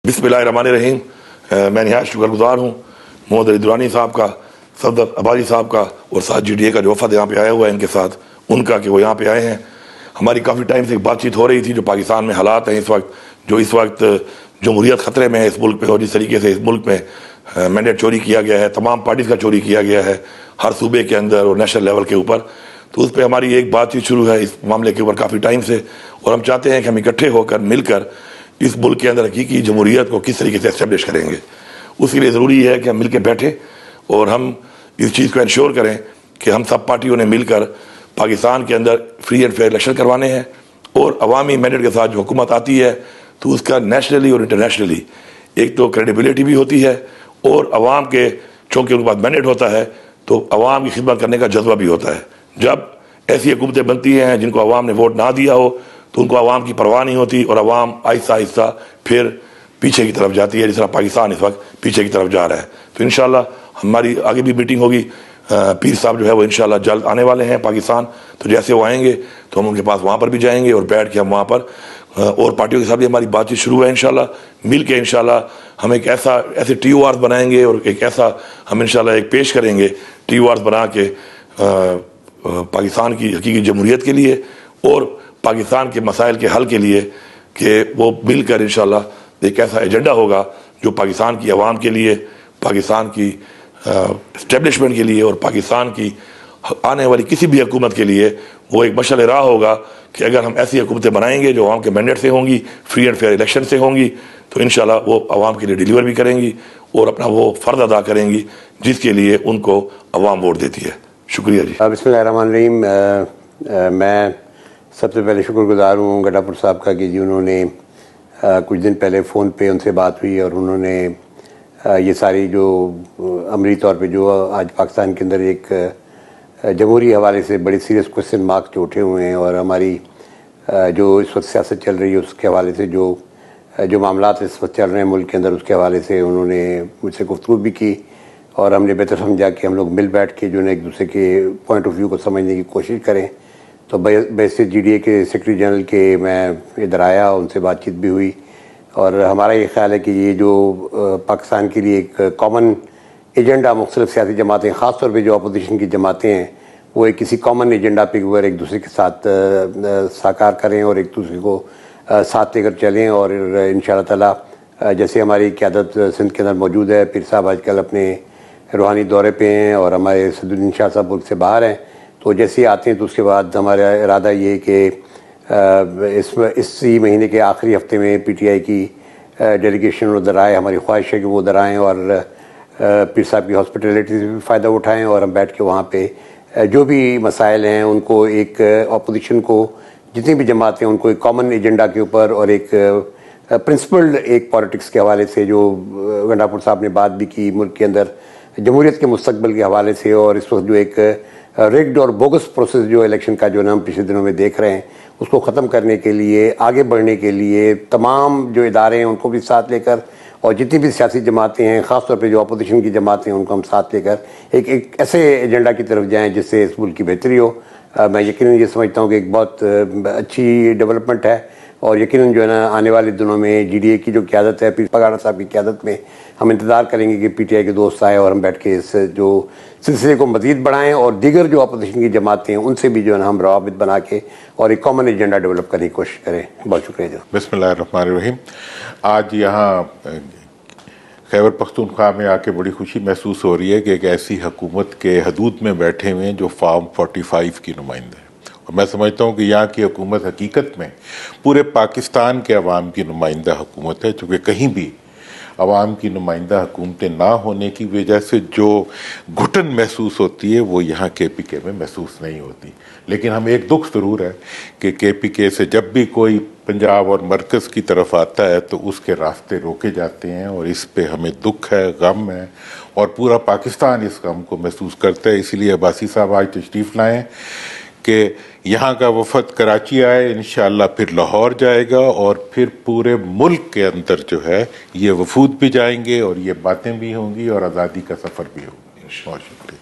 बिस्मिल्लाहिर्रहमानिर्रहीम। मैं नहायत शुक्रगुजार हूँ मोहम्मद अली दुरानी साहब का, सफदर अबादी साहब का और साथ GDA का जो वफद यहाँ पे आया हुआ है इनके साथ, उनका कि वो यहाँ पे आए हैं। हमारी काफ़ी टाइम से एक बातचीत हो रही थी जो पाकिस्तान में हालात हैं इस वक्त जमहूरियत ख़तरे में है इस मुल्क में, और जिस तरीके से इस मुल्क में मैंडेट चोरी किया गया है, तमाम पार्टीज़ का चोरी किया गया है हर सूबे के अंदर और नेशनल लेवल के ऊपर, तो उस पर हमारी एक बातचीत शुरू है इस मामले के ऊपर काफ़ी टाइम से। और हम चाहते हैं कि हम इकट्ठे होकर मिलकर इस मुल्क के अंदर हकीकी जमहूरियत को किस तरीके से एस्टेब्लिश करेंगे। उसके लिए ज़रूरी है कि हम मिल के बैठें और हम इस चीज़ को इंश्योर करें कि हम सब पार्टियों ने मिलकर पाकिस्तान के अंदर फ्री एंड फेयर इलेक्शन करवाने हैं, और अवामी मैंडेट के साथ जो हुकूमत आती है तो उसका नेशनली और इंटरनेशनली एक तो क्रेडिबिलिटी भी होती है, और अवाम के चूँकि उनके पास मैंडेट होता है तो अवाम की खिदमत करने का जज्बा भी होता है। जब ऐसी हुकूमतें बनती हैं जिनको अवाम ने वोट ना दिया हो तो उनको अवाम की परवाह नहीं होती और अवाम आहिस्ता आहिस्ता फिर पीछे की तरफ जाती है, जिस तरह पाकिस्तान इस वक्त पीछे की तरफ जा रहा है। तो इंशाल्लाह हमारी आगे भी मीटिंग होगी। पीर साहब जो है वो इंशाल्लाह जल्द आने वाले हैं पाकिस्तान, तो जैसे वो आएंगे तो हम उनके पास वहाँ पर भी जाएंगे और बैठ के हम वहाँ पर और पार्टियों के साथ भी हमारी बातचीत शुरू है। इंशाल्लाह मिल के इंशाल्लाह हम एक ऐसे TORs बनाएंगे और एक ऐसा हम इंशाल्लाह एक पेश करेंगे TORs बना के पाकिस्तान की हकीकी जमहूरियत के लिए और पाकिस्तान के मसाइल के हल के लिए, कि वो मिलकर इंशाल्लाह एक ऐसा एजेंडा होगा जो पाकिस्तान की आवाम के लिए, पाकिस्तान की इस्टेब्लिशमेंट के लिए और पाकिस्तान की आने वाली किसी भी हुकूमत के लिए वो एक मशाल राह होगा कि अगर हम ऐसी हुकूमतें बनाएंगे जो आवाम के मैंडेट से होंगी, फ्री एंड फेयर इलेक्शन से होंगी, तो इंशाल्लाह वो आवाम के लिए डिलीवर भी करेंगी और अपना वो फ़र्ज अदा करेंगी जिसके लिए उनको आवाम वोट देती है। शुक्रिया जी। बिस्मिल्लाहिर्रहमानिर्रहीम। मैं सबसे पहले शुक्रगुजार हूँ गडापुर साहब का कि जी उन्होंने कुछ दिन पहले फ़ोन पे उनसे बात हुई और उन्होंने ये सारी जो अमली तौर पे जो आज पाकिस्तान के अंदर एक जमहूरी हवाले से बड़े सीरियस क्वेश्चन मार्क्स जो उठे हुए हैं और हमारी जो इस वक्त सियासत चल रही है उसके हवाले से जो मामलात इस वक्त चल रहे हैं मुल्क के अंदर उसके हवाले से उन्होंने मुझसे गुफ्तगू भी की और हमने बेहतर समझा कि हम लोग मिल बैठ के जो है एक दूसरे के पॉइंट ऑफ व्यू को समझने की कोशिश करें। तो वैसे GDA के सेक्रेटरी जनरल के मैं इधर आया, उनसे बातचीत भी हुई और हमारा ये ख्याल है कि ये जो पाकिस्तान के लिए एक कॉमन एजेंडा मुख्तलिफ सियासी जमातें, ख़ास तौर पे जो अपोजिशन की जमातें हैं, वो एक किसी कॉमन एजेंडा पे ऊपर एक दूसरे के साथ साकार करें और एक दूसरे को साथ लेकर चलें। और इंशाअल्लाह ताला जैसे हमारी क़यादत सिंध के अंदर मौजूद है, पीर साहब आजकल अपने रूहानी दौरे पे हैं और हमारे सदुद्दीन शाह साहब मुल्क से बाहर हैं, तो जैसे ही आते हैं तो उसके बाद हमारा इरादा ये है कि इसी महीने के आखिरी हफ्ते में PTI की डेलीगेशन उधर आए। हमारी ख्वाहिश है कि वो उधर आएँ और पीर साहब की हॉस्पिटलिटी से भी फ़ायदा उठाएँ और हम बैठ के वहाँ पे जो भी मसाइल हैं उनको एक अपोजिशन को जितनी भी जमातें हैं उनको एक कॉमन एजेंडा के ऊपर और एक प्रिंसिपल्ड एक पॉलिटिक्स के हवाले से जो गंडापुर साहब ने बात भी की मुल्क के अंदर जमहूरियत के मुस्तकबिल के हवाले से, और इस वक्त जो एक रिग्ड और बोगस प्रोसेस जो इलेक्शन का जो हम पिछले दिनों में देख रहे हैं उसको ख़त्म करने के लिए, आगे बढ़ने के लिए तमाम जो इदारे हैं उनको भी साथ लेकर और जितनी भी सियासी जमातें हैं ख़ास तौर पे जो अपोजिशन की जमातें हैं उनको हम साथ लेकर एक ऐसे एजेंडा की तरफ जाएं जिससे इस मुल्क की बेहतरी हो। मैं यकीनन ये समझता हूँ कि एक बहुत अच्छी डेवलपमेंट है और यकीनन जो है ना आने वाले दिनों में GDA की जो क़यादत है, पीर पगाड़ा साहब की क़यादत में हम इंतज़ार करेंगे कि PTI के दोस्त आए और हम बैठ के इस जो सिलसिले को मज़ीद बढ़ाएं और दीगर जो अपोजिशन की जमातें हैं उनसे भी जो है ना हम रवाबित बना के और एक कॉमन एजेंडा डेवलप करने की कोशिश करें। बहुत शुक्रिया जनाब। बिस्मिल्लाहिर्रहमानिर्रहीम। आज यहाँ खैबर पख्तूनख्वा में आके बड़ी खुशी महसूस हो रही है कि एक ऐसी हुकूमत के हदूद में बैठे हुए हैं जो फॉर्म 45 की नुमाइंदा है, और मैं समझता हूँ कि यहाँ की हुकूमत हकीकत में पूरे पाकिस्तान के अवाम की नुमाइंदा हुकूमत है, चूँकि कहीं भी अवाम की नुमाइंदा हुकूमतें ना होने की वजह से जो घुटन महसूस होती है वो यहाँ KPK में महसूस नहीं होती। लेकिन हम एक दुख ज़रूर है कि KPK से जब भी कोई पंजाब और मरकज़ की तरफ आता है तो उसके रास्ते रोके जाते हैं, और इस पे हमें दुख है, गम है, और पूरा पाकिस्तान इस गम को महसूस करता है। इसीलिए अब्बासी साहब आज तशरीफ़ लाएँ कि यहाँ का वफद कराची आए, इंशाअल्लाह फिर लाहौर जाएगा और फिर पूरे मुल्क के अंदर जो है ये वफूद भी जाएंगे और ये बातें भी होंगी और आज़ादी का सफ़र भी होगा। बहुत शुक्रिया।